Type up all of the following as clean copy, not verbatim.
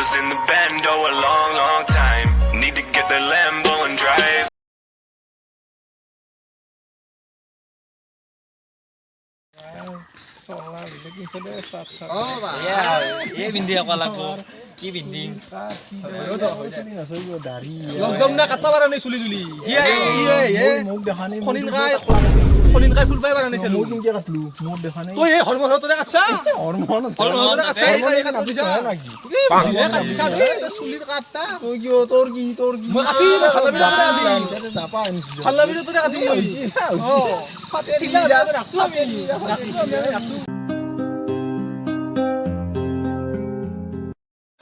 was in the bando a long, long time. Need to get the Lambo and drive. ये बिंदी apa lagu? Ki binding. Lockdown না কাটবা পারা নাই চুলি জুলি হিয়া হিয়া খনিন খাই ফুল পাই পারা নাই চলু কেনকে কাটলু মোর দেখা নাই তুই এই হরমোন হতে কাটছা হরমোন হরমোন কাটছা এই কাট দিছা নাকি কাটছা দি চুলি কাটতা তুই কি তোর কি মই কাটি না ফালাবি না দি জাপা ফালাবি তো কাটি মই ও ফাতে দিলা রাখতু আমি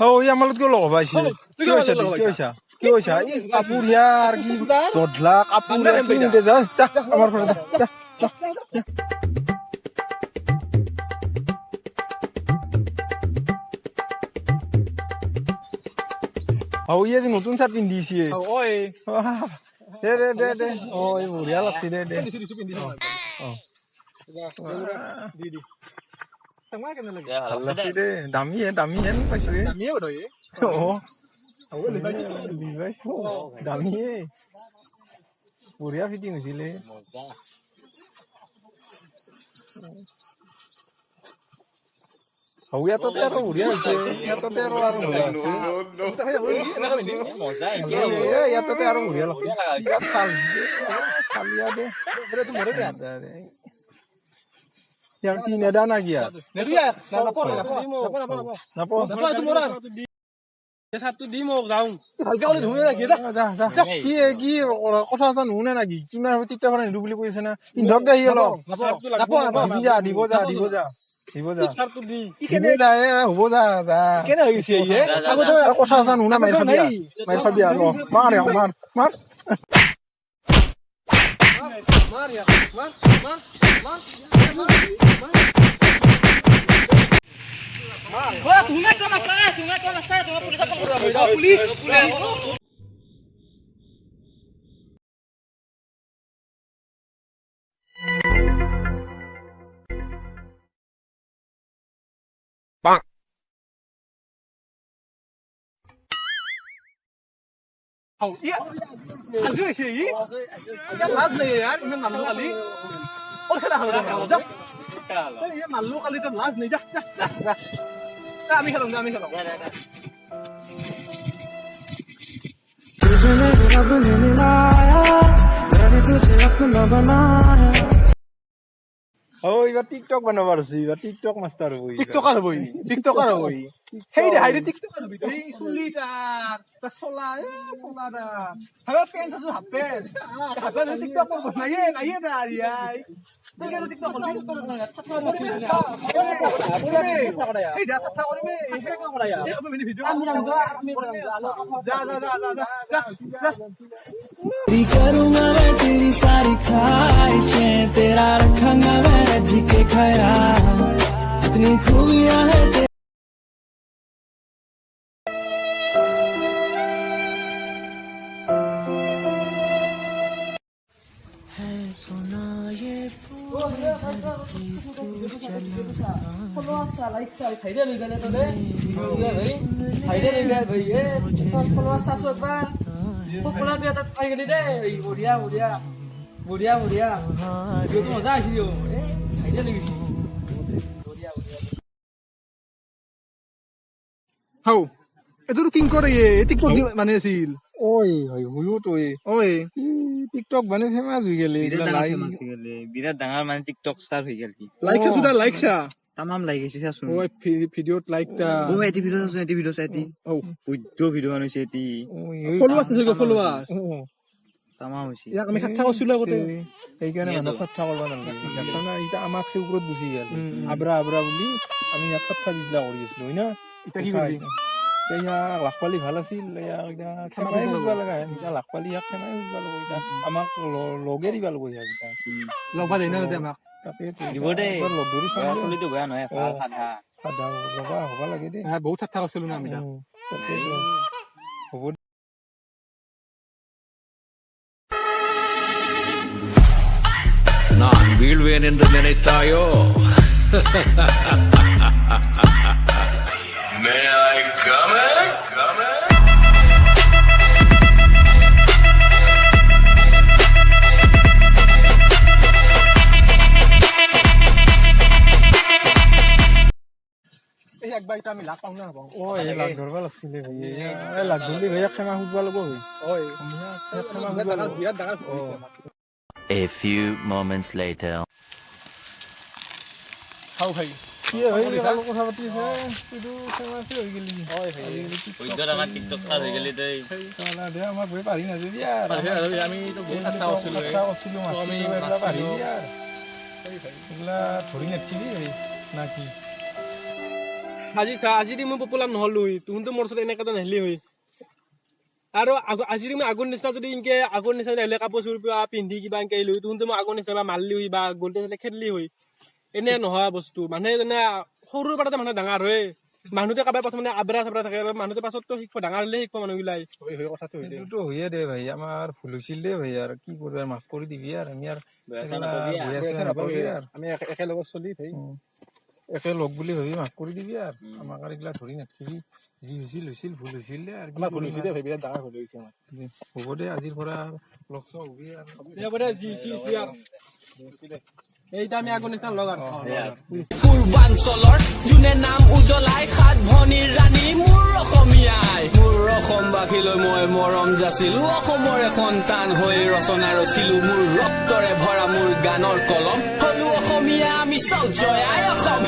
ও আমালত কি লগ পাইছে কি হইছে এই কাপড় ইয়ার কি জডলা কাপড় কি নিতে যা আমার ফোনে যা ও ইয়ে যে নতুন শার্ট পিন্ধিছে ওই দে ওই বঢ়িয়া লাগছে দে Sama kan lagi. ভাল লাগছে দে দামি হেন পাইছো রে Mie udah ya. ও দামি বঢ়িয়া ফিটিং হৈছিলে ইয়াতে আৰু বঢ়িয়া হৈছে ইয়াতে আৰু মজা আছে ইয়াতে আৰু বঢ়িয়া লাগছে ইয়াত চালিয়া দে Berarti murah ya. ইয়াৰ কি নেদা না কি ইয়াত Nedu ya. নাপাওঁ Apa itu murah? Satu di mau gaung. Halka oleh ধুয়ে রাখি দা যা কি কথা আছে নুনে নাকি কিমান হ'ব তিতা পৰা নিদু বুলি কৈছে না পিন্ধক দে হিল দিব যা Satu di. হ'ব যা কেনে হৈ গৈছে ইয়ে আগতে কথা আছে নুনা মাৰি খাবি আৰু মাৰ Mar ya. Mar. Wah, tunai ke masalah, tunggu polis apa? Polis. Oh iya. Ada sih. Ya lad nih ya, ini malu kali. Oh kena halu. Ini malu kali tuh lad nih. Kami kalau. तुझे रब ने मिलाया मैंने तुझे अपना बनाया ও এইবাৰ TikTok বনাব আছে এইবাৰ টিকটক মাষ্টাৰ হ'ব টিকটকাৰ হবই হেই দে হাইৰে টিকটকাৰ হবি তুই সুলিটা তা সোলা দা হাবা পেন সু হাপে হাবা টিকটক করব নাইয়ে দা আরিয়াই তুই কেন টিকটক করবি এই দা কথা করবি এই আমি ভিডিও আমি যা तेरी करूंगा मैं तेरी सारी ख्वाहिशें तेरा रखूंगा मैं जी के ख्याल इतनी खूबियां है सोना ये Popular dia tak kayak gini deh. Mudia. Dia tuh masa sih yo. Aja lagi sih. Mudia. হাও এটো কিং কৰে টিকটক মানে আছিল ওই হয়ো তো ওই টিকটক মানে ফেমাস হৈ গেলে বিরাট ডাঙৰ মানে টিকটক ষ্টাৰ হৈ গেল কি লাইকছা তামাম লাগি গৈছে চাচোন ওই ভিডিওত লাইক তা ও এটি ভিডিও চাইতি ও বুদ্ধ ভিডিও আনিছে এটি ফলোৱাৰ্ছ আছে ফলোৱাৰ্ছ তামাম হৈছে ইয়াক আমি কথা কৈছিলো আগতে সেইকাৰণে মানুহ কথা কৰিব নালাগে দেখা এতিয়া আমাক সে ওপৰত গুচি গেল আবৰা বুলি আমি ইয়াক কথা বিজলা কৰি আছিলো হয় না এতিয়া কি কৰিবি এতিয়া লাখপালি ভাল আছিল এতিয়া খেমাই বুজবা লগা এতিয়া লাখপালি ইয়াক খেমাই বুজবা লগা এতিয়া আমাক লগে দিবা লগা এতিয়া লগবা দেই না আমাক তাকেতো দিব দে লগ ধৰি চলিতো বেয়া নহয় সাধা হ'ব লাগে দেই বহুত ঠাট্টা কৰিছিলো না আমি তাকেতো হ'ব நான் வீழ்வேன் என்று நினைத்தாயோ May I come in? Come in? এই একবাৰ এটা আমি লাভ পাওঁ না পাওঁ ও এই লাগ ধরবা লাগছিলে ভাইয়া এই লাগ ধরলি ভাইয়া ক্ষমা খুঁজবা লাগবো ভাই ক্ষমা খুঁজবা লাগবো বিৰাট ডাঙৰ ভুল হৈছে আমাৰ। A few moments later. খাওঁ ভাই কি ভাই কালো কথা পাতি আছে তুইতো ক্ষমা কি হৈ গেলি হয় ভাই চালা দে আমাক ভাই পাৰি নাযাবি আৰু আমি তো বহুত আশা আছিলোঁ আমি পাৰি আৰু এইগিলা ধৰি নাথাকিবি ভাই না কি আজি চা আজি দি মই পপুলাৰ নহলো তুহতো মোৰ ওচৰত এনেকৈ নাহিলি হয় আৰু আজি মই আগৰ নিচিনা যদি ইনকে আগৰ নিচিনা আহিলে কাপোৰ চোৰ পিন্ধি কিবা এনেকে আহিলো তুহতো মই আগৰ নিচিনা মাৰলি হৈ বা গলতে চালে খেদলি হৈ এনে নহয় বস্তু মানুহে যেনে সৰুৰ পৰা মানুহে ডাঙৰ হয় মানুহতে কাবাৰ পাছত মানে আবৰা চাবৰা থাকে মানুহতে পাছততো শিকিব ডাঙৰ হ'লে শিকিব মানুহগিলাই কথাটো এইটোতো হৈয়ে দে ভাই আমাৰ ভুল হৈছিল দে ভাই আৰু কি কৰিবি আৰু মাফ কৰি দিবি আৰু আমি আৰু আমি একেলগত চলি ভাই একে লগ বুলি ভাবি মাফ কৰি দিবি আৰু আমাক আৰু এইগিলা ধৰি নাথাকিবি যি হৈছিল ভুল হৈছিল দে আৰু আমাৰ ভুল হৈছে দে ভাই বিৰাট ডাঙৰ ভুল হৈছে আমাৰ হ'ব দে আজিৰ পৰা লগ চগ হবি আৰু এইটা আমি আগৰ নিচিনা লগ আৰু পূৰ্বাঞ্চলৰ যোনে নাম উজ্বলাই সাত ভনীৰ ৰাণী মোৰ অসমীয়াই মোৰ অসমবাসীলৈ মই মৰম যাচিলো অসমৰে সন্তান হৈ ৰচনা ৰচিলো মোৰ ৰক্তৰে ভৰা মোৰ গানৰ কলম হলো অসমীয়া আমি চল জয় আই অসম